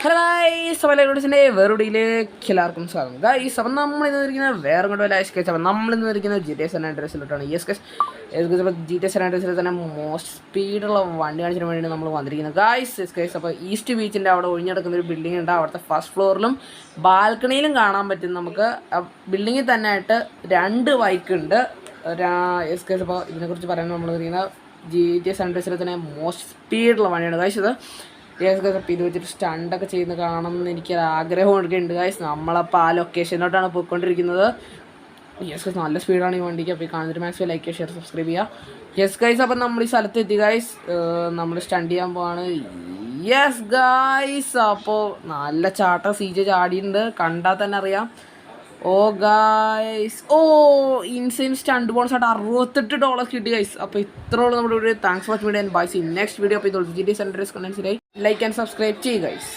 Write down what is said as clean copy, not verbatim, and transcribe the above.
Hello guys, സമയത്തിൻ്റെ വേറൊടിയിലേക്ക് എല്ലാവർക്കും സ്വാഗതം. ഗൈസ്, അപ്പം നമ്മൾ ഇന്ന് ഇരിക്കുന്നത് വേറെ കൊണ്ട് വല്ല കേസ്. അപ്പം നമ്മൾ ഇന്ന് ഇരിക്കുന്നത് GTA San Andreasലോട്ടാണ്. GTA San Andreasiൽ തന്നെ മോസ്റ്റ് സ്പീഡുള്ള വണ്ടി കാണിച്ചിട്ട് വേണ്ടിയിട്ട് നമ്മൾ വന്നിരിക്കുന്നത്. ഗൈസ് അപ്പോൾ ഈസ്റ്റ് ബീച്ചിൻ്റെ അവിടെ ഒഴിഞ്ഞെടുക്കുന്ന ഒരു ബിൽഡിംഗ് ഉണ്ട്. അവിടുത്തെ ഫസ്റ്റ് ഫ്ലോറിലും ബാൽക്കണിയിലും കാണാൻ പറ്റും. നമുക്ക് ബിൽഡിങ്ങിൽ തന്നെ ആയിട്ട് 2 ബൈക്ക് ഉണ്ട്. അപ്പോൾ ഇതിനെക്കുറിച്ച് പറയാൻ നമ്മൾ ഇരിക്കുന്നത് GTA San Andreasiൽ തന്നെ മോസ്റ്റ് സ്പീഡുള്ള വണ്ടിയാണ്. ഗൈസ് അപ്പോൾ ഇത് വെച്ചിട്ട് സ്റ്റണ്ടൊക്കെ ചെയ്യുന്ന കാണണമെന്ന് എനിക്കൊരു ആഗ്രഹമൊക്കെ ഉണ്ട്. ഗൈസ് നമ്മളപ്പോൾ ആ ലൊക്കേഷനിലോട്ടാണ് പോയിക്കൊണ്ടിരിക്കുന്നത്. നല്ല സ്പീഡാണ് ഈ വണ്ടിക്ക്. അപ്പോൾ ഈ കാണുന്നൊരു മാക്സിമം ലൈക്ക് ഷെയർ സബ്സ്ക്രൈബ് ചെയ്യുക. ഗൈസ് അപ്പം നമ്മൾ ഈ സ്ഥലത്ത് എത്തി. ഗൈസ് നമ്മൾ സ്റ്റണ്ട് ചെയ്യാൻ പോവാണ്. ഗൈസ് അപ്പോൾ നല്ല ചാട്ടം CJ ചാടിയിട്ടുണ്ട്, കണ്ടാൽ തന്നെ അറിയാം. ഗൈസ് ഇൻസൈൻ സ്റ്റണ്ട് ബോൺസ് ആയിട്ട് $68 കിട്ടി. ഗൈസ് അപ്പോൾ ഇത്രയുള്ള നമ്മുടെ video. Thanks for watching video and bye see next video. അപ്പോൾ ഇത് GTA San Andreas കണ്ടൻസിനായി ലൈക്ക് ആൻഡ് സബ്സ്ക്രൈബ് ചെയ്യുക ഗൈസ്.